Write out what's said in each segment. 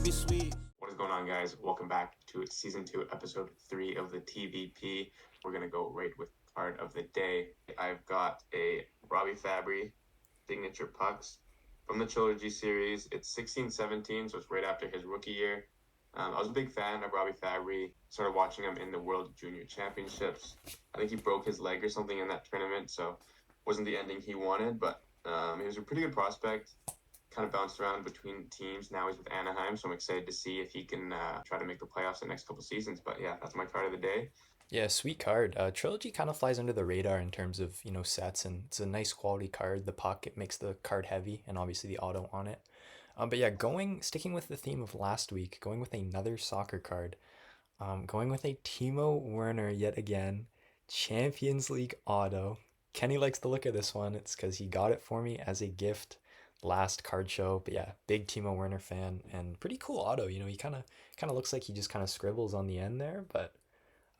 be sweet. What is going on, guys? Welcome back to season 2, episode 3 of the TVP. We're going to go right with card of the day. I've got a Robbie Fabry signature pucks from the Trilogy series. It's 16-17, so it's right after his rookie year. I was a big fan of Robbie Fabry. Started watching him in the World Junior Championships. I think he broke his leg or something in that tournament, so wasn't the ending he wanted, but he was a pretty good prospect. Kind of bounced around between teams. Now he's with Anaheim, so I'm excited to see if he can try to make the playoffs the next couple seasons. But yeah, that's my card of the day. Yeah, sweet card. Trilogy kind of flies under the radar in terms of, sets, and it's a nice quality card. The puck, it makes the card heavy, and obviously the auto on it. But yeah, sticking with the theme of last week, going with another soccer card, going with a Timo Werner yet again, Champions League auto. Kenny likes the look of this one. It's because he got it for me as a gift last card show. But yeah, big Timo Werner fan and pretty cool auto. He kind of looks like he just kind of scribbles on the end there, but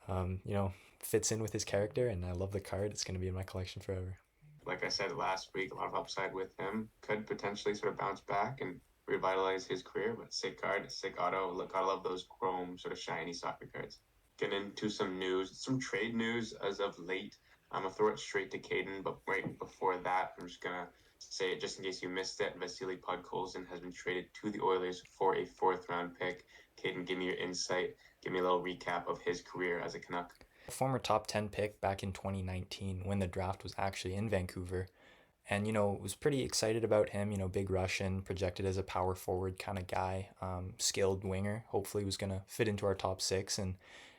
um, you know, fits in with his character, and I love the card. It's going to be in my collection forever. Like I said last week, a lot of upside with him. Could potentially sort of bounce back and revitalize his career, but sick card, sick auto. Look, I love those chrome, sort of shiny soccer cards. Getting into some news, some trade news as of late. I'm going to throw it straight to Caden, but right before that, I'm just going to say it just in case you missed it. Vasily Podkolzin has been traded to the Oilers for a 4th-round pick. Caden, give me your insight. Give me a little recap of his career as a Canuck. Former top 10 pick back in 2019 when the draft was actually in Vancouver. And, was pretty excited about him. Big Russian, projected as a power forward kind of guy, skilled winger. Hopefully was going to fit into our top 6. And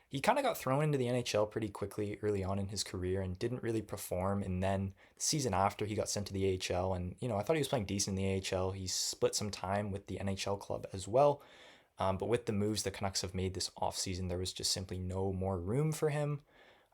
he kind of got thrown into the NHL pretty quickly early on in his career and didn't really perform. And then the season after, he got sent to the AHL. And, I thought he was playing decent in the AHL. He split some time with the NHL club as well. But with the moves the Canucks have made this offseason, there was just simply no more room for him.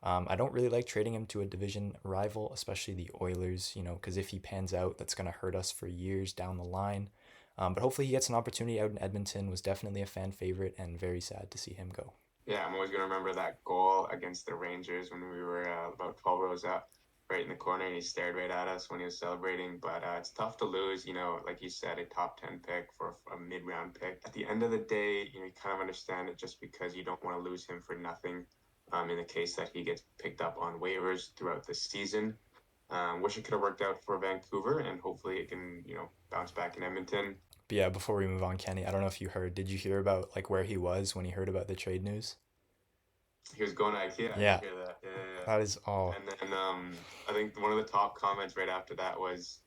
I don't really like trading him to a division rival, especially the Oilers, because if he pans out, that's going to hurt us for years down the line. But hopefully he gets an opportunity out in Edmonton. Was definitely a fan favorite and very sad to see him go. Yeah, I'm always going to remember that goal against the Rangers when we were about 12 rows up, right in the corner, and he stared right at us when he was celebrating. But it's tough to lose, like you said, a top 10 pick for a mid-round pick. At the end of the day, you kind of understand it just because you don't want to lose him for nothing. In the case that he gets picked up on waivers throughout the season. Wish it could have worked out for Vancouver, and hopefully it can, bounce back in Edmonton. But yeah, before we move on, Kenny, I don't know if you heard. Did you hear about where he was when he heard about the trade news? He was going to IKEA. Yeah, I did hear that. Yeah. that is all. And then I think one of the top comments right after that was,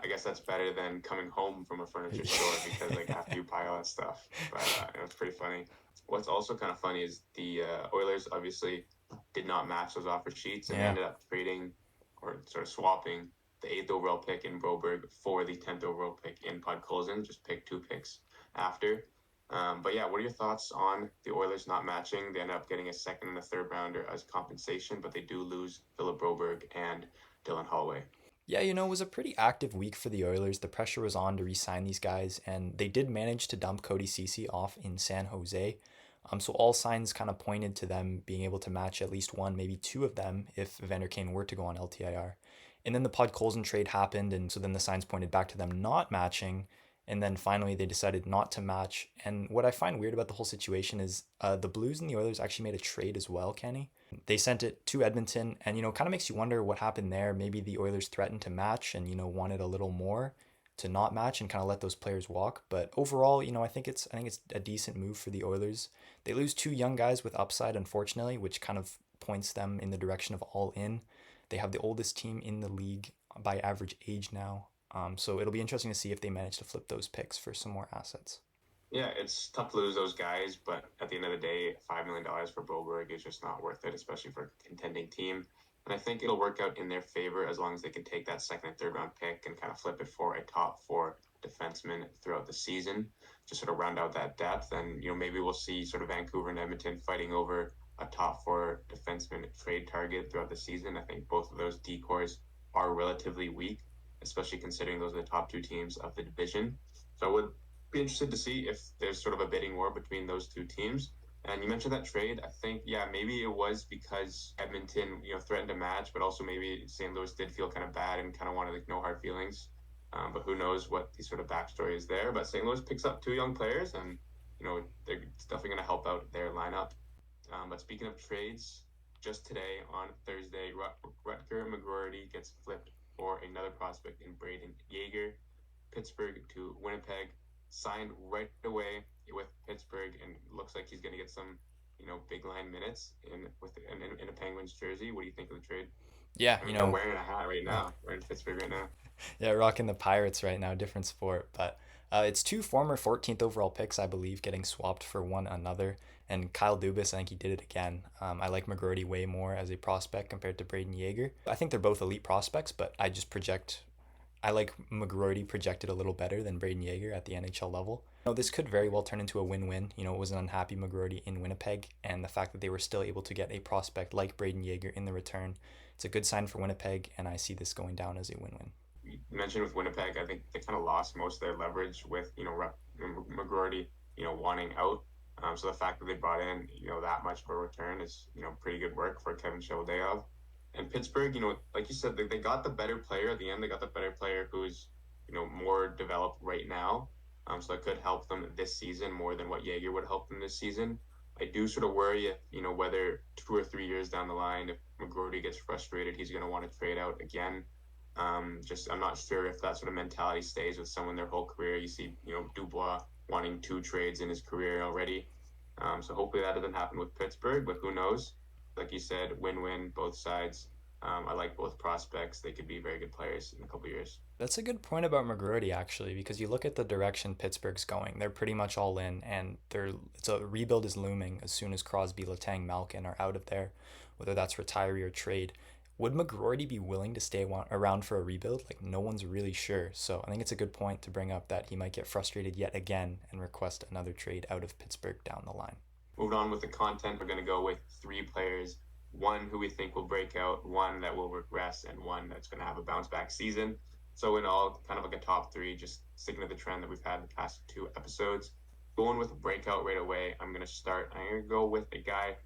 I guess that's better than coming home from a furniture store because after you buy all that stuff. But it was pretty funny. What's also kind of funny is the Oilers obviously did not match those offer sheets and ended up trading or sort of swapping the 8th overall pick in Broberg for the 10th overall pick in Podkolzin. Just picked 2 picks after. But yeah, what are your thoughts on the Oilers not matching? They end up getting a 2nd and a 3rd rounder as compensation, but they do lose Philip Broberg and Dylan Holloway. Yeah, it was a pretty active week for the Oilers. The pressure was on to re-sign these guys, and they did manage to dump Cody Ceci off in San Jose. So all signs kind of pointed to them being able to match at least one, maybe 2 of them if Evander Kane were to go on LTIR. And then the Podkolzin trade happened, and so then the signs pointed back to them not matching. And then finally they decided not to match. And what I find weird about the whole situation is the Blues and the Oilers actually made a trade as well, Kenny. They sent it to Edmonton, and kind of makes you wonder what happened there. Maybe the Oilers threatened to match and wanted a little more to not match and kind of let those players walk. But overall, I think it's a decent move for the Oilers. They lose 2 young guys with upside, unfortunately, which kind of points them in the direction of all in. They have the oldest team in the league by average age now. So it'll be interesting to see if they manage to flip those picks for some more assets. Yeah, it's tough to lose those guys, but at the end of the day, $5 million for Broberg is just not worth it, especially for a contending team. And I think it'll work out in their favor as long as they can take that 2nd and 3rd round pick and kind of flip it for a top 4 defenseman throughout the season, just sort of round out that depth. And, maybe we'll see sort of Vancouver and Edmonton fighting over a top 4 defenseman trade target throughout the season. I think both of those decors are relatively weak, especially considering those are the top 2 teams of the division. So I would be interested to see if there's sort of a bidding war between those 2 teams. And you mentioned that trade. I think, maybe it was because Edmonton, threatened to match, but also maybe St. Louis did feel kind of bad and kind of wanted no hard feelings. But who knows what the sort of backstory is there. But St. Louis picks up 2 young players, and it's definitely going to help out their lineup. But speaking of trades, just today on Thursday, Rutger McGroarty gets flipped for another prospect in Braden Yeager. Pittsburgh to Winnipeg, signed right away with Pittsburgh, and looks like he's going to get some, big line minutes in a Penguins jersey. What do you think of the trade? Yeah, I mean, they're wearing a hat right now. We're in Pittsburgh right now. yeah, rocking the Pirates right now, different sport. But it's two former 14th overall picks, I believe, getting swapped for one another. And Kyle Dubas, I think he did it again. I like McGroarty way more as a prospect compared to Braden Yeager. I think they're both elite prospects, but I like McGroarty projected a little better than Braden Yeager at the NHL level. This could very well turn into a win-win. It was an unhappy McGroarty in Winnipeg, and the fact that they were still able to get a prospect like Braden Yeager in the return, it's a good sign for Winnipeg, and I see this going down as a win-win. You mentioned with Winnipeg, I think they kind of lost most of their leverage with McGroarty, wanting out. So the fact that they brought in that much for a return is pretty good work for Kevin Sheldayoff. And Pittsburgh, like you said, they got the better player at the end. They got the better player who's more developed right now. So that could help them this season more than what Jaeger would help them this season. I do sort of worry if whether 2 or 3 years down the line, if McGroarty gets frustrated, he's going to want to trade out again. Just I'm not sure if that sort of mentality stays with someone their whole career. You see, Dubois wanting 2 trades in his career already. So hopefully that doesn't happen with Pittsburgh, but who knows? Like you said, win-win both sides. I like both prospects. They could be very good players in a couple years. That's a good point about McGroarty actually, because you look at the direction Pittsburgh's going. They're pretty much all in, and it's a rebuild is looming as soon as Crosby, Letang, Malkin are out of there, whether that's retiree or trade. Would McGroarty be willing to stay around for a rebuild? Like no one's really sure. So I think it's a good point to bring up that he might get frustrated yet again and request another trade out of Pittsburgh down the line. Moving on with the content, we're going to go with 3 players. One who we think will break out, one that will regress, and one that's going to have a bounce back season. So in all, kind of like a top three, just sticking to the trend that we've had the past 2 episodes. Going with a breakout right away, I'm going to go with a guy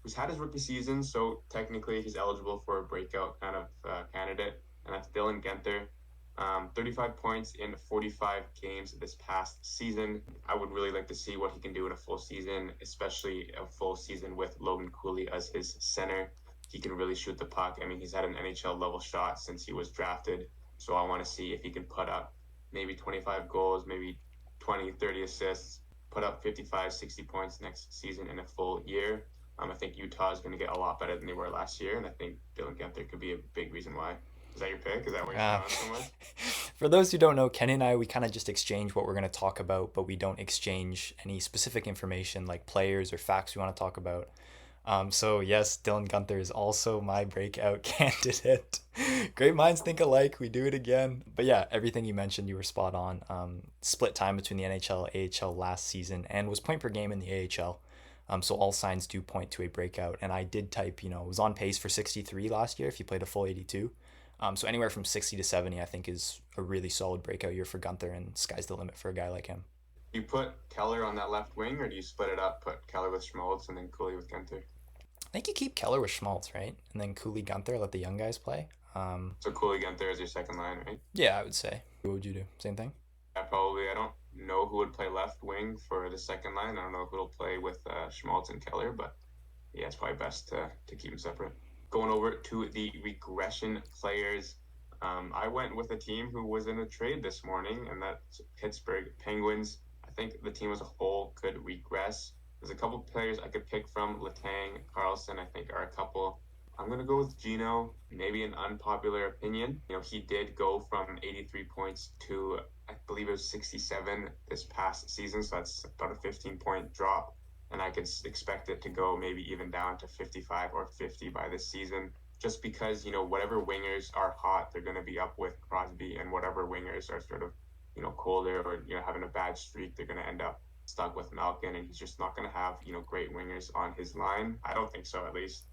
who's had his rookie season, so technically he's eligible for a breakout kind of candidate, and that's Dylan Guenther. 35 points in 45 games this past season. I would really like to see what he can do in a full season, especially a full season with Logan Cooley as his center. He can really shoot the puck. I mean, he's had an NHL level shot since he was drafted. So I want to see if he can put up maybe 25 goals, maybe 20, 30 assists, put up 55, 60 points next season in a full year. I think Utah is going to get a lot better than they were last year, and I think Dylan Guenther could be a big reason why. Is that your pick? Is that why you're Uh, on so much? for those who don't know, Kenny and I, we kind of just exchange what we're going to talk about, but we don't exchange any specific information like players or facts we want to talk about. So yes, Dylan Gunther is also my breakout candidate. Great minds think alike. We do it again. But yeah, everything you mentioned, you were spot on. Split time between the NHL, AHL last season, and was point per game in the AHL. So all signs do point to a breakout. And I did type, was on pace for 63 last year if he played a full 82. So anywhere from 60 to 70, I think, is a really solid breakout year for Gunther, and sky's the limit for a guy like him. Do you put Keller on that left wing, or do you split it up, put Keller with Schmaltz and then Cooley with Guenther? I think you keep Keller with Schmaltz, right? And then Cooley Gunther, let the young guys play. So Cooley Guenther is your second line, right? Yeah, I would say. What would you do? Same thing? Yeah, probably. I don't know who would play left wing for the second line. I don't know who will play with Schmaltz and Keller, but yeah, it's probably best to keep them separate. Going over to the regression players, I went with a team who was in a trade this morning, and that's Pittsburgh Penguins. I think the team as a whole could regress. There's a couple players I could pick from. Letang, Carlson, I think are a couple. I'm going to go with Gino, maybe an unpopular opinion. He did go from 83 points to, I believe it was 67 this past season, so that's about a 15-point drop. And I could expect it to go maybe even down to 55 or 50 by this season, just because, whatever wingers are hot, they're going to be up with Crosby, and whatever wingers are sort of, colder or, having a bad streak, they're going to end up stuck with Malkin, and he's just not going to have, great wingers on his line. I don't think so, at least.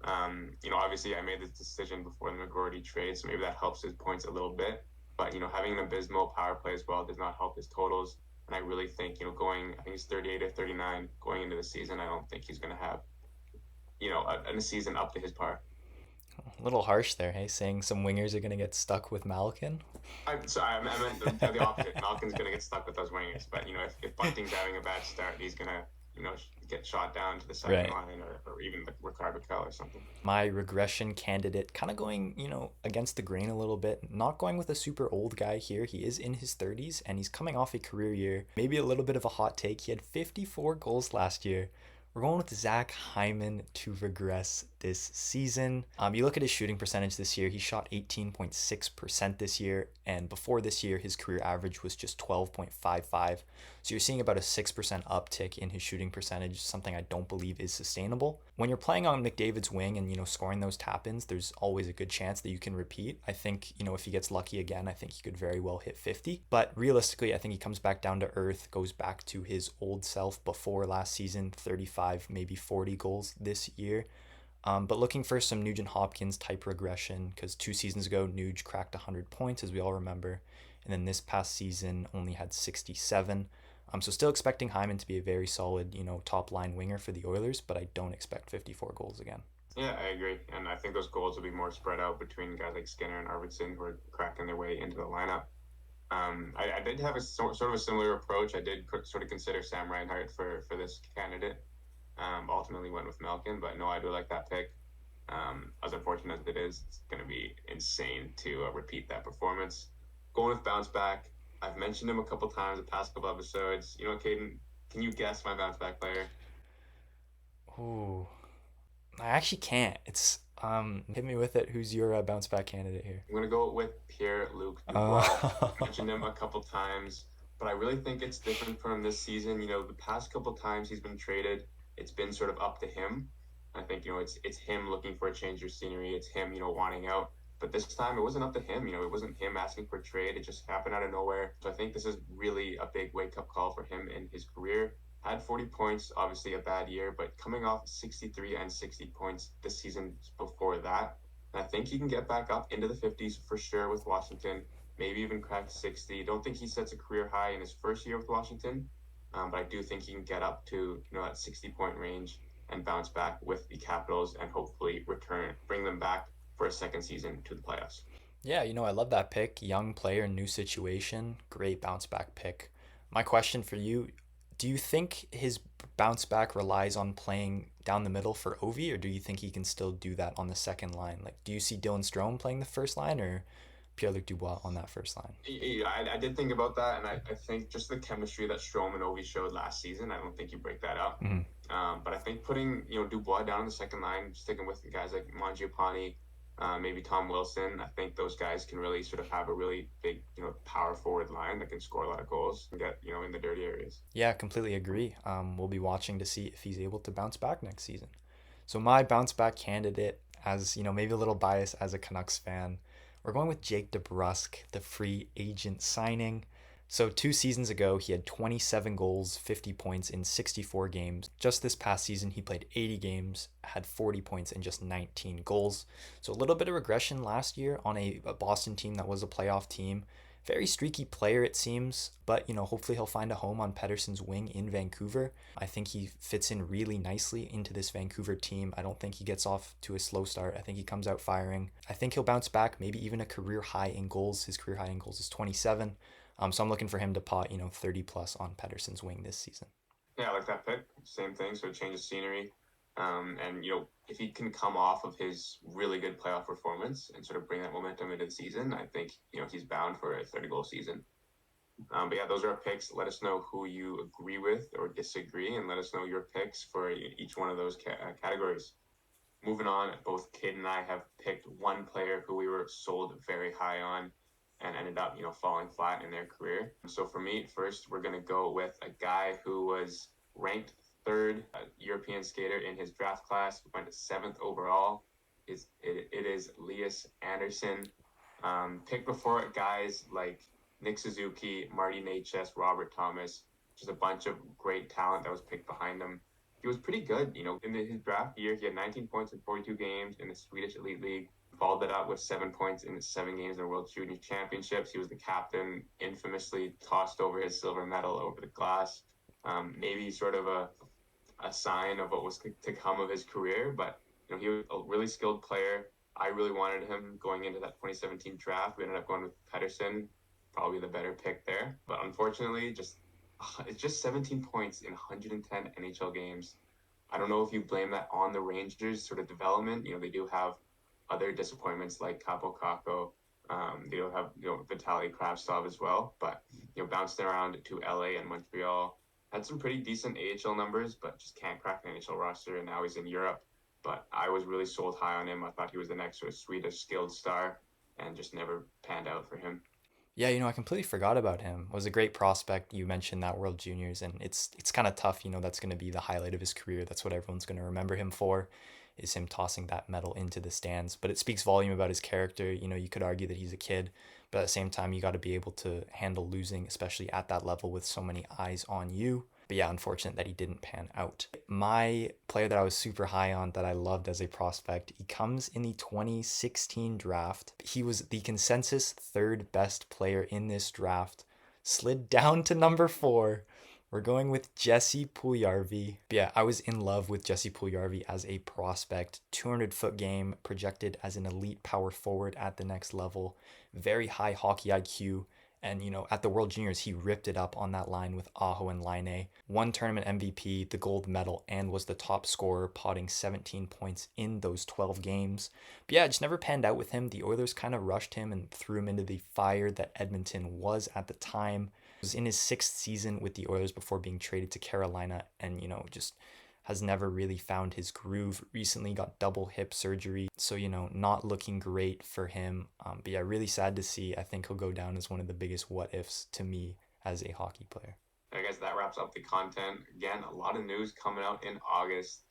Obviously I made this decision before the McGroarty trade, so maybe that helps his points a little bit. But, having an abysmal power play as well does not help his totals. And I really think, I think he's 38 or 39 going into the season. I don't think he's going to have, a season up to his par. A little harsh there, hey, saying some wingers are gonna get stuck with Malkin. I meant the opposite. Malkin's gonna get stuck with those wingers, but if Bunting's having a bad start, he's gonna get shot down to the second Right. line or even the Ricardo Cal or something. My regression candidate, kind of going, against the grain a little bit, not going with a super old guy here. He is in his 30s and he's coming off a career year. Maybe a little bit of a hot take. He had 54 goals last year. We're going with Zach Hyman to regress this season. You look at his shooting percentage this year, he shot 18.6% this year, and before this year, his career average was just 12.55. So you're seeing about a 6% uptick in his shooting percentage, something I don't believe is sustainable. When you're playing on McDavid's wing and, scoring those tap-ins, there's always a good chance that you can repeat. I think, if he gets lucky again, I think he could very well hit 50. But realistically, I think he comes back down to earth, goes back to his old self before last season, 35, maybe 40 goals this year. But looking for some Nugent Hopkins type regression, because 2 seasons ago, Nuge cracked 100 points, as we all remember. And then this past season only had 67. So still expecting Hyman to be a very solid, top line winger for the Oilers, but I don't expect 54 goals again. Yeah, I agree, and I think those goals will be more spread out between guys like Skinner and Arvidsson who are cracking their way into the lineup. I did have a sort of a similar approach. I did sort of consider Sam Reinhart for this candidate. Ultimately went with Malkin, but no, I do like that pick. As unfortunate as it is, it's going to be insane to repeat that performance. Going with bounce back, I've mentioned him a couple times the past couple episodes. You know what, Caden? Can you guess my bounce back player? Ooh, I actually can't. It's hit me with it. Who's your bounce back candidate here? I'm gonna go with Pierre-Luc Dubois. Uh, Mentioned him a couple times, but I really think it's different from this season. The past couple times he's been traded, it's been sort of up to him. I think it's him looking for a change of scenery. It's him wanting out. But this time it wasn't up to him. It wasn't him asking for a trade. It just happened out of nowhere. So I think this is really a big wake up call for him in his career. Had 40 points, obviously a bad year, but coming off 63 and 60 points this season before that, I think he can get back up into the 50s for sure with Washington, maybe even crack 60. Don't think he sets a career high in his first year with Washington, but I do think he can get up to that 60-point range and bounce back with the Capitals and hopefully bring them back for a second season to the playoffs. yeah, I love that pick. Young player, new situation, great bounce back pick. My question for you: do you think his bounce back relies on playing down the middle for Ovi, or do you think he can still do that on the second line? Like, do you see Dylan Strome playing the first line or Pierre Luc Dubois on that first line? Yeah, I did think about that, and I think just the chemistry that Strome and Ovi showed last season, I don't think you break that up. Mm-hmm. But I think putting Dubois down on the second line, sticking with guys like Mangiapane, maybe Tom Wilson, I think those guys can really sort of have a really big power forward line that can score a lot of goals and get in the dirty areas. Yeah, completely agree. We'll be watching to see if he's able to bounce back next season. So my bounce back candidate, as maybe a little biased as a Canucks fan, we're going with Jake DeBrusk, the free agent signing. So 2 seasons ago, he had 27 goals, 50 points in 64 games. Just this past season, he played 80 games, had 40 points and just 19 goals. So a little bit of regression last year on a Boston team that was a playoff team. Very streaky player, it seems, but hopefully he'll find a home on Pettersson's wing in Vancouver. I think he fits in really nicely into this Vancouver team. I don't think he gets off to a slow start. I think he comes out firing. I think he'll bounce back, maybe even a career high in goals. His career high in goals is 27. So I'm looking for him to pot, 30 plus on Pettersson's wing this season. Yeah, I like that pick. Same thing. So change of scenery. And if he can come off of his really good playoff performance and sort of bring that momentum into the season, I think he's bound for a 30-goal season. But yeah, those are our picks. Let us know who you agree with or disagree, and let us know your picks for each one of those categories. Moving on, both Kid and I have picked one player who we were sold very high on and ended up, falling flat in their career. So for me, first, we're going to go with a guy who was ranked third European skater in his draft class, went seventh overall. It is Lias Anderson. Picked before guys like Nick Suzuki, Marty Natchez, Robert Thomas, just a bunch of great talent that was picked behind him. He was pretty good, in his draft year. He had 19 points in 42 games in the Swedish Elite League. Followed that up with 7 points in 7 games in the World Junior Championships. He was the captain, infamously tossed over his silver medal over the glass. Maybe sort of a sign of what was to come of his career, but he was a really skilled player. I really wanted him going into that 2017 draft. We ended up going with Pedersen, probably the better pick there. But unfortunately, just it's just 17 points in 110 NHL games. I don't know if you blame that on the Rangers sort of development. They do have other disappointments like Capo Caco. They do have Vitaly Kravtsov as well, but bouncing around to LA and Montreal, had some pretty decent AHL numbers, but just can't crack an NHL roster. And now he's in Europe. But I was really sold high on him. I thought he was the next sort of Swedish skilled star, and just never panned out for him. Yeah, I completely forgot about him. Was a great prospect. You mentioned that World Juniors, and it's kind of tough. That's going to be the highlight of his career. That's what everyone's going to remember him for, is him tossing that medal into the stands. But it speaks volume about his character. You could argue that he's a kid, but at the same time, you got to be able to handle losing, especially at that level with so many eyes on you. But yeah, unfortunate that he didn't pan out. My player that I was super high on, that I loved as a prospect, he comes in the 2016 draft. He was the consensus third best player in this draft, slid down to number 4. We're going with Jesse Puljujarvi. But yeah, I was in love with Jesse Puljujarvi as a prospect. 200-foot game, projected as an elite power forward at the next level. Very high hockey IQ. And, at the World Juniors, he ripped it up on that line with Aho and Laine. Won tournament MVP, the gold medal, and was the top scorer, potting 17 points in those 12 games. But yeah, it just never panned out with him. The Oilers kind of rushed him and threw him into the fire that Edmonton was at the time. He was in his 6th season with the Oilers before being traded to Carolina, and, just has never really found his groove. Recently got double hip surgery, so not looking great for him. But yeah, really sad to see. I think he'll go down as one of the biggest what ifs to me as a hockey player. I guess that wraps up the content. Again, a lot of news coming out in August.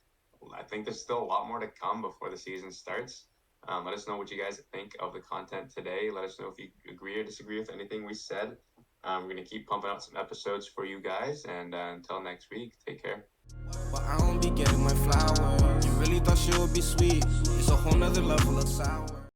I think there's still a lot more to come before the season starts. Let us know what you guys think of the content today. Let us know if you agree or disagree with anything we said. We're going to keep pumping out some episodes for you guys. And until next week, take care. But I don't be getting my flowers. You really thought she would be sweet. It's a whole nother level of sour.